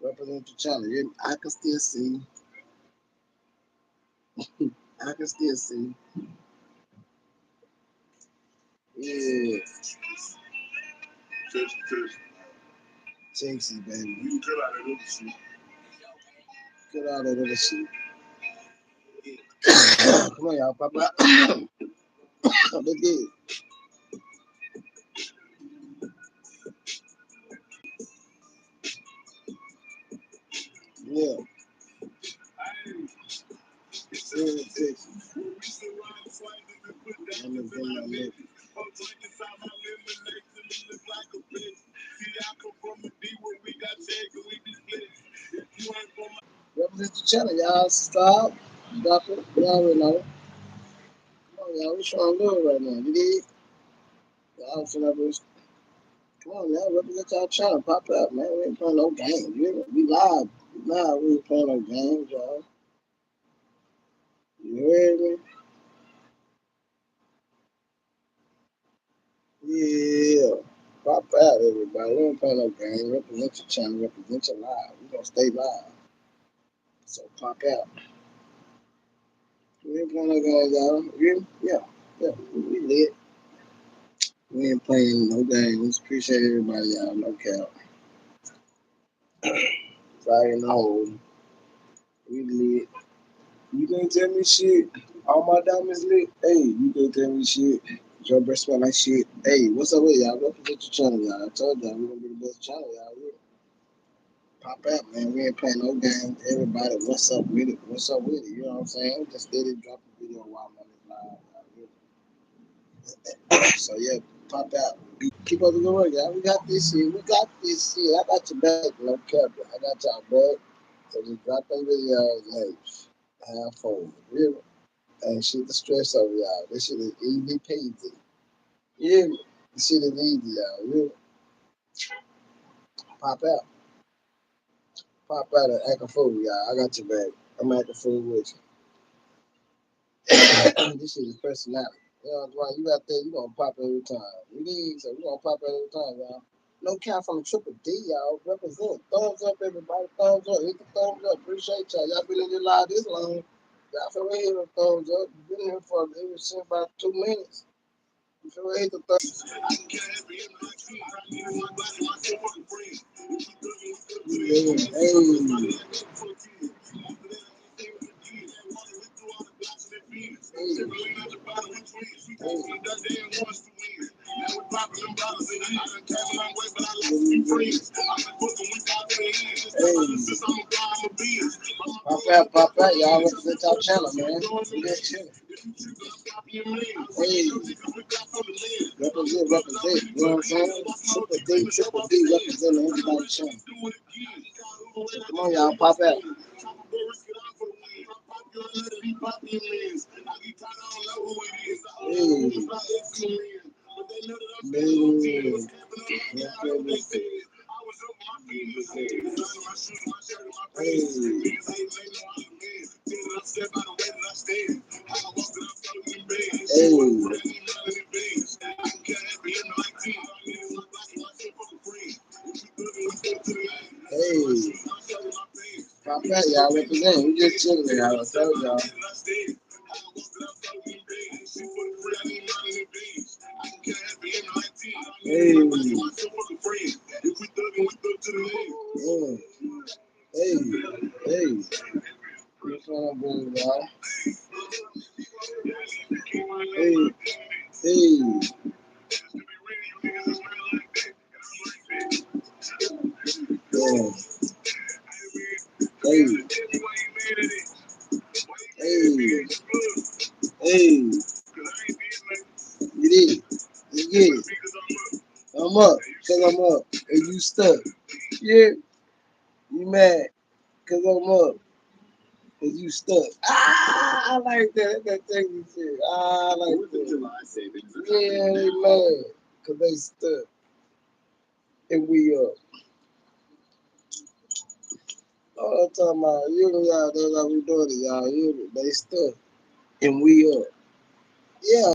Represent your channel. I can still see. I can still see. Yeah. Texas, baby. You cut out that other shit. Cut out that other shit. Come on, y'all. Pop out. They did. Yeah. Still in Texas. I'm gonna bring my lip. Represent your channel, y'all. Stop. Drop it. Y'all already know. Come on, y'all. We showing love right now. You did? Y'all finna be. Come on, y'all. Represent y'all channel. Pop out, man. We ain't playing no games. We live. We live. We ain't playing no games, y'all. You heard me? Yeah. Pop out, everybody. We ain't playing no games. Represent your channel. Represent your live. We gonna stay live. So pop out. We ain't playing no games, y'all. Yeah. Yeah. We lit. We ain't playing no games. Appreciate everybody, y'all. No cap. Fire in the hole. We lit. You can't tell me shit. All my diamonds lit. Hey, you can't tell me shit. Your breath smell like shit. Hey, what's up with y'all? Represent your channel, y'all. I told y'all we gonna be the best channel, y'all. Yeah. Pop out, man. We ain't playing no games. Everybody, what's up with it? What's up with it? You know what I'm saying? We just steady drop a video while I'm on this live. Y'all. So yeah, pop out. Keep up the good work, y'all. We got this shit. We got this shit. I got your back, no cap. I got y'all back. So just drop them videos, hey, have fun. Really? Ain't shit to stress over, y'all. This shit is easy peasy. Yeah, this shit is easy, y'all. Really? Pop out. Pop out and act a fool, y'all. I got your back. I'm acting fool with you. This shit is personality. You know why you out there, you gonna pop every time. You need, so we gonna pop every time, y'all. No count from the Triple D, y'all. Represent. Thumbs up, everybody. Thumbs up. Hit the thumbs up. Appreciate y'all. Y'all been in this live this long. Y'all feel hit the thumbs up. You been here for ever since about 2 minutes. You feel hit the thumbs. Hey. Pop out, y'all represent y'all channel, man. Yeah, chill. Hey, represent. You know what I'm saying? Triple D, representing everybody's channel. So come on, y'all, pop out. Pop out, y'all represent. We just chilling there, y'all. I told y'all. Hey. Hey. What's up, y'all? Hey. Hey. Yeah. Hey. Hey. Hey. You did. You get it. I'm up. Cause I'm up. And you stuck. Yeah. You mad. Cause I'm up. And you stuck. I like that. That technical shit. I like that. Yeah, they mad. Cause they stuck. And we up. All I'm talking about, you know, y'all, that's how we doing it, y'all. You know, they stuck. And we up. Yeah.